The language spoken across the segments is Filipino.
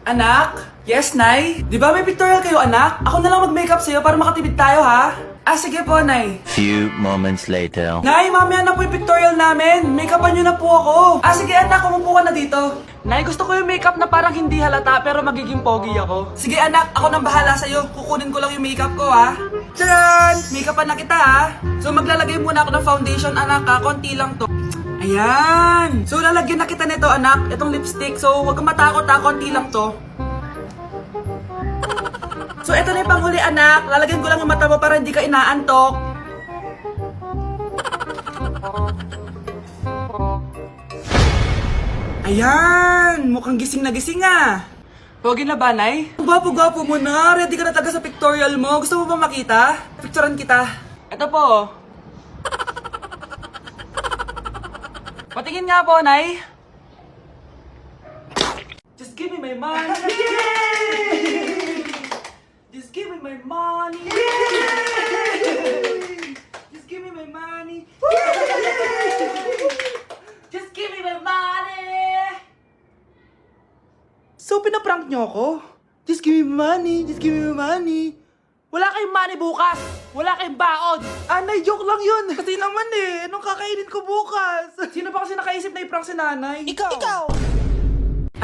Anak? Yes, Nay? Di ba may pictorial kayo, anak? Ako na lang mag-makeup sa'yo para makatipid tayo, ha? Ah, sige po, Nay. Few moments later. Nay, mamaya na po yung pictorial namin. Make-upan nyo na po ako. Ah, sige anak, umupo ka na dito. Nay, gusto ko yung makeup na parang hindi halata pero magiging pogi ako. Sige anak, ako nang bahala sa'yo. Kukunin ko lang yung makeup ko, ha? Tcharan! Make-upan na kita, ha? So, maglalagay muna ako ng foundation, anak, ha? Konti lang to. Ayan! So, lalagyan na kita nito, anak. Itong lipstick. So, huwag kang matakot, ha? Konti lang to. So, ito na yung panghuli, anak. Lalagyan ko lang yung mata mo para hindi ka inaantok. Ayan! Mukhang gising na gising, ah. Pogi na ba, Nay? Gwapo-gwapo mo na. Ready ka na talaga sa pictorial mo. Gusto mo ba makita? Picturean kita. Ito po. Patingin nga po, Nay. Just give me my money. Yay! Just give me my money. Yay! Just give me my money. Just give me my money. So, pinaprank nyo ako? Just give me money. Just give me money. Wala kayong money bukas. Wala kayong baon. Nay, joke lang yun. Kasi naman anong kakainin ko bukas? Sino ba kasi nakaisip na i-prank si nanay? Ikaw!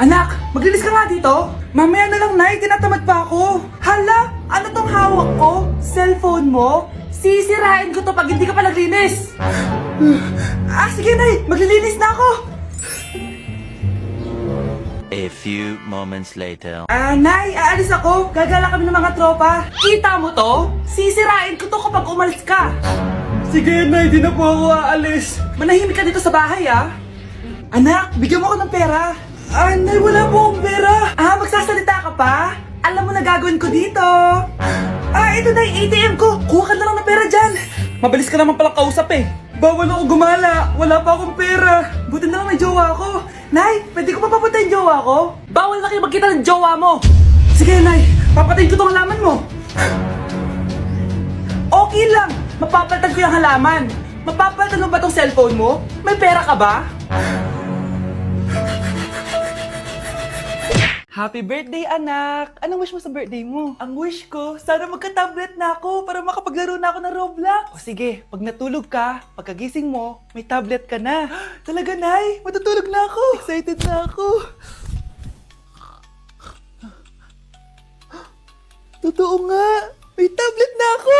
Anak, maglinis ka nga dito. Mamaya na lang, Nay. Tinatamad pa ako. Hala, ano tong hawak ko? Cellphone mo? Sisirain ko to pag hindi ka pa naglinis. Sige, Nay. Maglilinis na ako. A few moments later. Nay, aalis ako. Gagala kami ng mga tropa. Kita mo to? Sisirain ko to kapag umalis ka. Sige, Nay. Di na po ako aalis. Manahimik ka dito sa bahay, ah. Anak, bigyan mo ako ng pera. Nay, wala po akong pera. Magsasalita ka pa? Alam mo na gagawin ko dito. Ito na yung ATM ko. Kuha ka na lang ng pera dyan. Mabilis ka naman palang kausap eh. Bawal ako gumala. Wala pa akong pera. Buti na lang may jowa ko. Nay, pwede ko pa papunta yung jowa ko? Bawal na kayo magkita ng jowa mo. Sige, Nay. Papatayin ko tong halaman mo. Okay lang. Mapapalitan ko yung halaman. Mapapalitan mo ba tong cellphone mo? May pera ka ba? Happy birthday, anak! Anong wish mo sa birthday mo? Ang wish ko, sana magka-tablet na ako para makapaglaro na ako ng Roblox. O sige, pag natulog ka, pagkagising mo, may tablet ka na. Talaga, Nay? Matutulog na ako! Excited na ako! Totoo nga! May tablet na ako!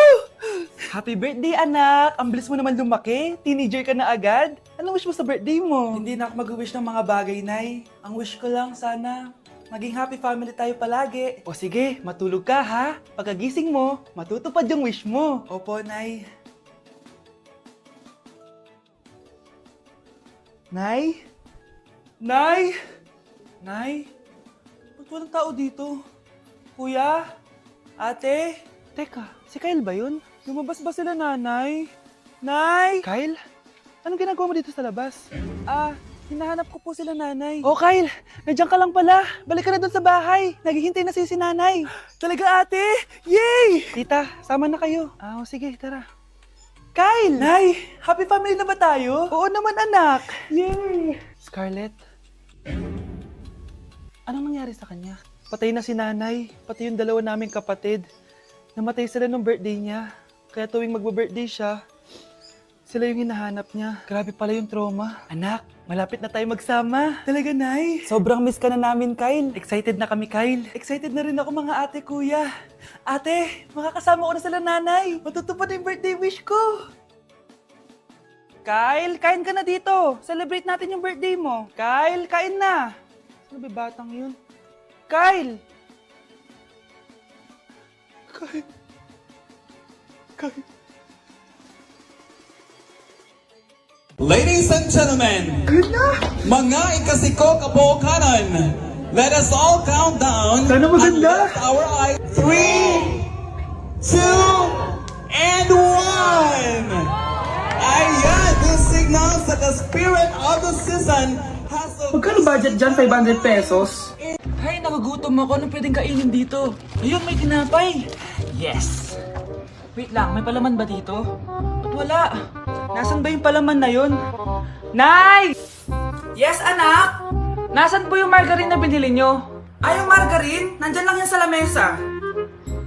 Happy birthday, anak! Ang bilis mo naman lumaki. Teenager ka na agad. Anong wish mo sa birthday mo? Hindi na ako mag-wish ng mga bagay, Nay. Ang wish ko lang, sana maging happy family tayo palagi. O sige, matulog ka ha. Pagkagising mo, matutupad yung wish mo. Opo, Nay. Nay? Nay? Nay? Ba't walang tao dito? Kuya? Ate? Teka, si Kyle ba yun? Lumabas ba sila, nanay? Nay? Kyle? Anong ginagawa mo dito sa labas? Hinahanap ko po sila, nanay. Oh, Kyle! Nandiyan ka lang pala. Balik ka na doon sa bahay. Naghihintay na si nanay. Talaga, ate? Yay! Tita, sama na kayo. Sige, tara. Kyle! Nay, happy family na ba tayo? Oo naman, anak. Yay! Scarlett, anong nangyari sa kanya? Patay na si nanay, pati yung dalawa naming kapatid. Namatay sila nung birthday niya. Kaya tuwing magbe-birthday siya, sila yung hinahanap niya. Grabe pala yung trauma. Anak, malapit na tayo magsama. Talaga, Nay. Sobrang miss ka na namin, Kyle. Excited na kami, Kyle. Excited na rin ako, mga ate, kuya. Ate, makakasama ko na sila, nanay. Matutupad yung birthday wish ko. Kyle, kain ka na dito. Celebrate natin yung birthday mo. Kyle, kain na. Sino ba batang yun? Kyle! Kyle. Ladies and gentlemen, mga ikasiko kabukanan, let us all count down. Sana maganda. And lift our eyes. 3, 2, and 1. Ayan, this signals that the spirit of the season has a... Magkano budget dyan? 500 pesos? Ay, nagugutom ako. Anong pwedeng kainin dito? Ayun, may tinapay. Yes! Wait lang, may palaman ba dito? Ba't wala? Nasaan ba yung palaman na yun? Nay! Yes, anak? Nasaan po yung margarine na binili nyo? Ay, yung margarine? Nandyan lang yan sa lamesa.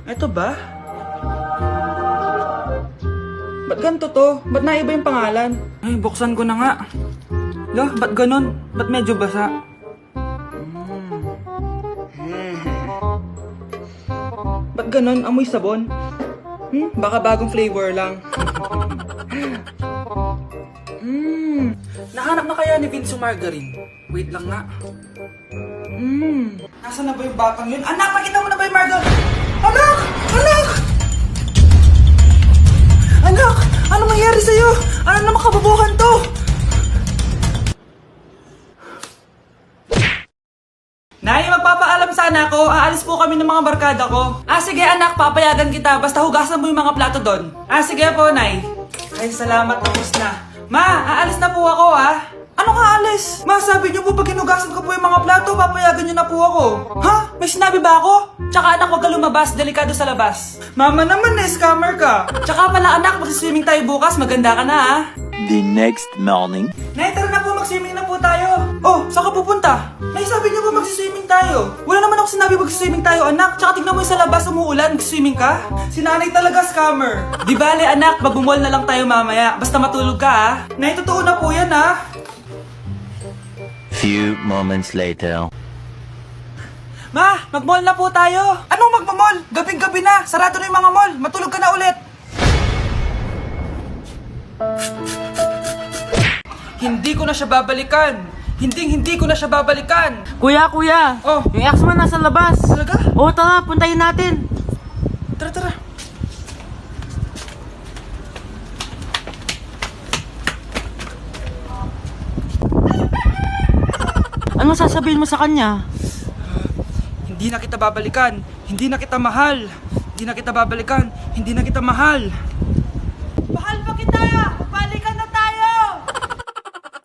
Ito ba? Ba't ganito to? Ba't naiba yung pangalan? Ay, buksan ko na nga. Lo, ba't ganun? Ba't medyo basa? Ba't ganun? Amoy sabon? Baka bagong flavor lang. Nahanap na kaya ni Vince yung margarine? Wait lang nga. Nasaan na ba yung batang yun? Anak, nakita mo na ba yung margarine? Anak! Anak! Anak! Ano mangyari sa'yo? Ano naman kababuhan to? Nay, magpapaalam sana ako. Aalis po kami ng mga barkada ko. Sige anak, papayagan kita. Basta hugasan mo yung mga plato doon. Sige po, Nay. Ay, salamat. Tapos na. Ma, aalis na po ako, Ano ka alis? Ma, sabi niyo po pag hinugasan ko po yung mga plato, papayagan niyo na po ako. Ha? May sinabi ba ako? Tsaka anak, huwag ka lumabas. Delikado sa labas. Mama naman, scammer ka. Tsaka pala anak, mag-swimming tayo bukas. Maganda ka na, The next morning. Nay, tara na po, mag-swimming na po tayo. Oh, saan ka pupunta? Nay, sabi niyo po mag-swimming tayo. Wala naman ako sinabi mag-swimming tayo, anak. Tsaka tignan mo yung sa labas, umuulan, mag-swimming ka. Si nanay talaga scammer. Di bale, anak, magbumol na lang tayo mamaya. Basta matulog ka, Nay, totoo na po yan, Few moments later. Ma, mag-mall na po tayo. Anong mag-mall? Gabing-gabi na. Sarado na yung mga mall. Matulog ka na ulit. Hindi ko na siya babalikan. Hindi ko na siya babalikan. Kuya! Oh. Yung ex mo nasa labas! Talaga? Oo, tara, puntayin natin! Tara. Ano sasabihin mo sa kanya? Hindi na kita babalikan. Hindi na kita mahal. Hindi na kita babalikan. Hindi na kita mahal. Mahal pa kita! Balikan na tayo!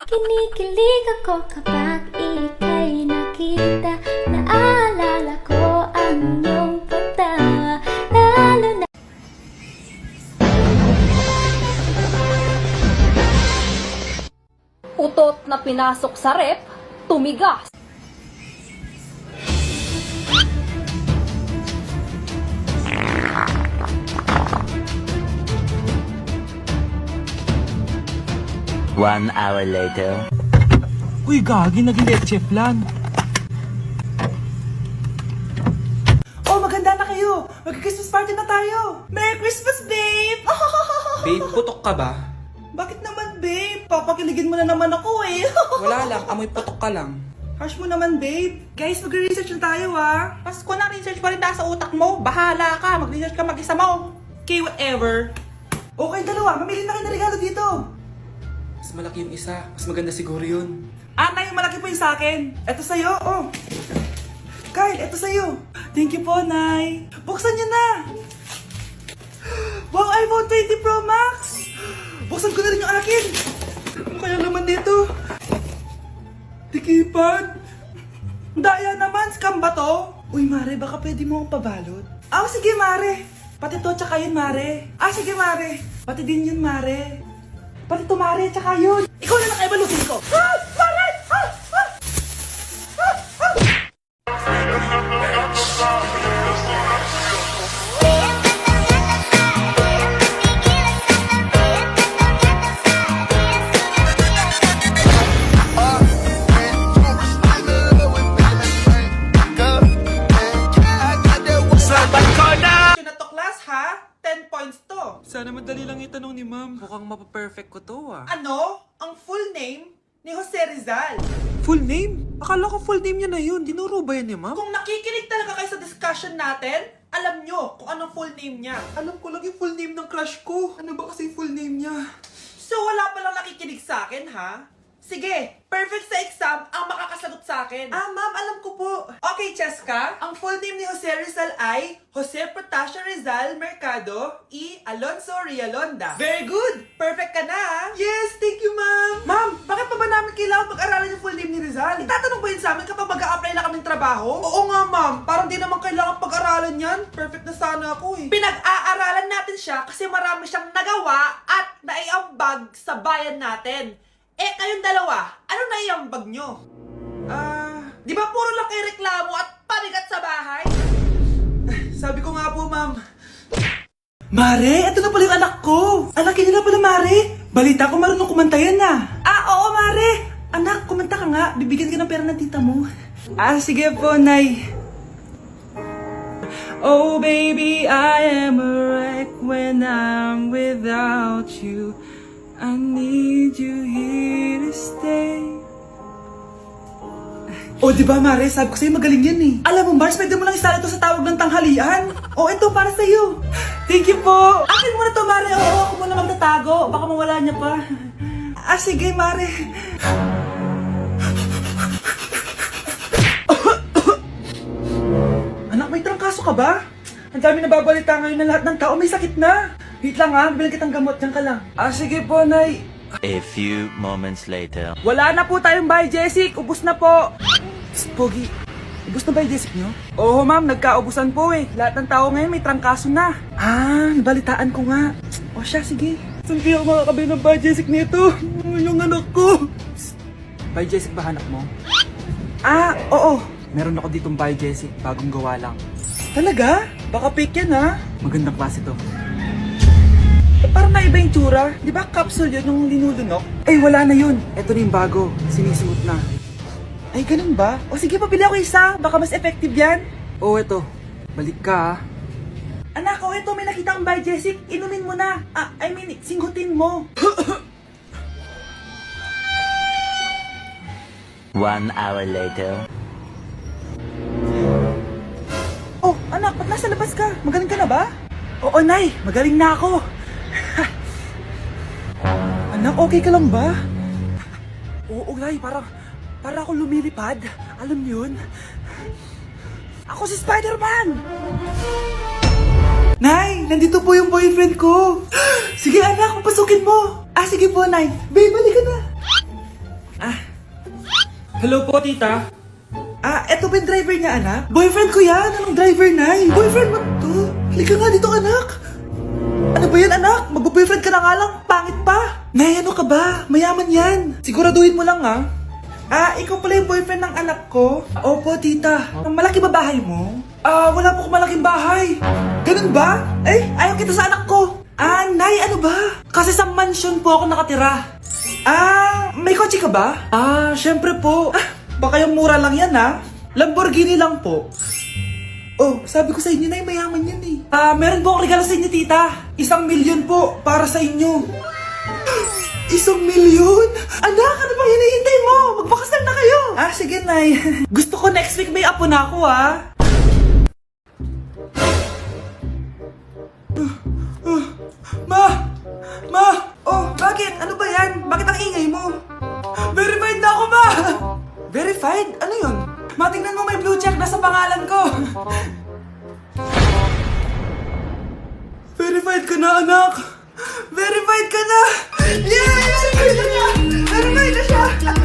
Kinikilig ako kapag ika'y nakita. Naalala ko ang iyong pagtawa, lalo na Utot na pinasok sa rep, tumigas. One hour later. Uy, gagi, naging leche flan. Oh, maganda na kayo. Mag-Christmas party na tayo. Merry Christmas, babe! Babe, putok ka ba? Bakit naman, babe? Papakiligin mo na naman ako eh. Wala lang, amoy putok ka lang. Harsh mo naman, babe. Guys, mag-research na tayo, Pasko na, research pa rin nasa utak mo. Bahala ka, mag-research ka mag-isa mo. Okay, whatever. Okay, dalawa, mamili na kayo ng regalo dito. Mas malaki yung isa. Mas maganda siguro yun. Nay, yung malaki po yung sa akin. Ito sa'yo, oh. Kyle, ito sa'yo. Thank you po, Nay. Buksan niyo na. Wow, iPhone 20 Pro Max. Buksan ko na rin yung akin. Ano kaya naman dito? Tikipan. Daya naman, scam ba to? Uy, Mare, baka pwede mo akong pabalot. Sige, Mare. Pati to, tsaka yun, Mare. Sige, Mare. Pati din yun, Mare. Pati to, Mare, tsaka yun. Ikaw na nakaibalutin ko. Mare! Sana madali lang itanong ni ma'am. Mukhang mapaperfect ko to, Ano? Ang full name ni Jose Rizal. Full name? Akala ko full name niya na yun. Dinuro ba yan ni ma'am? Kung nakikinig talaga kayo sa discussion natin, alam nyo kung anong full name niya. Alam ko lang yung full name ng crush ko. Ano ba kasi full name niya? So wala palang nakikinig sa akin, ha? Sige, perfect sa exam ang makakasagot sa akin. Ma'am, alam ko po. Okay, Cheska, ang full name ni Jose Rizal ay Jose Protasio Rizal Mercado y Alonso Rialonda. Very good! Perfect ka na, ha? Yes, thank you, ma'am. Ma'am, bakit pa ba namin kailangan pag-aralan yung full name ni Rizal? Itatanong ba yun sa amin kapag mag-a-apply na kaming trabaho? Oo nga, ma'am. Parang di naman kailangan pag-aralan yan. Perfect na sana ako, eh. Pinag-aaralan natin siya kasi marami siyang nagawa at naiambag sa bayan natin. Kayong dalawa, ano naiambag nyo? Di ba puro lang kayo reklamo at panigat sa bahay? Sabi ko nga po, ma'am. Mare, ito na pala yung anak ko. Anak niya na pala, Mare. Balita ko marunong kumanta yan na. Oo, Mare. Anak, kumanta ka nga. Bibigyan ka ng pera ng tita mo. Sige po, Nay. Oh, baby, I am a wreck when I'm without you. I need you here to stay. Oh, di ba, Mare? Sabi ko sa'yo, magaling yan eh. Alam mo, Mars, pwede mo lang isala ito sa tawag ng tanghalian. Oh, ito, para sa'yo. Thank you po. Akin mo na to, Mare. Oo, ako muna magtatago. Baka mawala niya pa. Sige, Mare. Anak, may trangkaso ka ba? Ang dami nababalita ngayon na lahat ng tao may sakit na. Wait lang ha, bilang kitang gamot. Diyan ka lang. Sige po, Nay. A few moments later. Wala na po tayong bahay, Jessic. Ubus na po. Psst, Pogi. Ubus na ba yung Jessic nyo? Oo, ma'am. Nagkaubusan po eh. Lahat ng tao ngayon may trangkaso na. Nabalitaan ko nga. O siya, sige. Saan kaya ako makakabili ng bahay, Jessic nito? Yung anak ko. Psst. Bahay, Jessic ba hanap mo? Oo. Meron ako ditong bahay, Jessic. Bagong gawa lang. Talaga? Baka fake yan ha? Magandang klase to. Parang naiba yung tsura. Di ba capsule yun yung linulunok? Wala na yun. Ito na yung bago. Sinisuot na. Ganun ba? O sige, pabili ako isa. Baka mas effective yan. Eto. Balik ka, ha? Anak, eto. May nakita akong bahay, Jessic. Inumin mo na. Singhutin mo. 1 hour later. Anak, ba't nasa labas ka? Magaling ka na ba? Oo, Nay. Magaling na ako. Anak, okay ka lang ba? Oo, Nay. Para ako lumilipad. Alam niyo yun? Ako si Spider-Man! Nay, nandito po yung boyfriend ko. Sige, anak, papasukin mo. Sige po, Nay. Babe, balik ka na. Hello po, tita. Eto ba yung driver niya, anak? Boyfriend ko yan! Anong driver, Nay? Boyfriend mo to? Halika nga dito, anak! Ano ba yan, anak? Mag-boyfriend ka na nga lang, pangit pa! Nay, ano ka ba? Mayaman yan! Siguraduhin mo lang, ha? Ikaw pala yung boyfriend ng anak ko? Opo, tita. Malaki ba bahay mo? Wala po akong malaking bahay. Ganun ba? Ayaw kita sa anak ko. Nay, ano ba? Kasi sa mansion po ako nakatira. May kotse ka ba? Syempre po. Baka yung mura lang yan, ha? Lamborghini lang po. Sabi ko sa inyo, Nay, mayaman yan eh. Meron po akong regalo sa inyo, tita. 1,000,000 po, para sa inyo. 1,000,000? Anak, ano bang hinihintay mo? Magpakasal na kayo. Sige, Nay. Gusto ko next week may apo na ako, ha? Ma! Bakit? Ano ba yan? Bakit ang ingay mo? Verified na ako, Ma! Verified? Ano yun? Matingnan mo may blue check na sa pangalan ko. Verified ka na, anak. Verified ka na. Yeah! Verified na siya!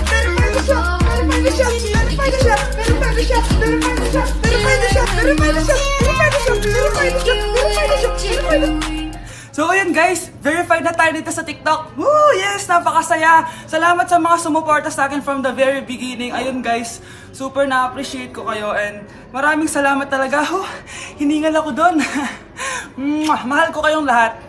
Verified na siya! Verified na siya! Verified na siya! Verified na siya! Verified na siya! Verified na siya! Verified na siya! Verified na siya! Verified na siya! Verified na siya! Verified na siya! Verified na siya! So ayun guys, verified na tayo dito sa TikTok. Woo! Yes! Napakasaya! Salamat sa mga sumuporta sa akin from the very beginning. Ayun guys, super na-appreciate ko kayo and maraming salamat talaga. Hiningal ako doon. Mahal ko kayong lahat.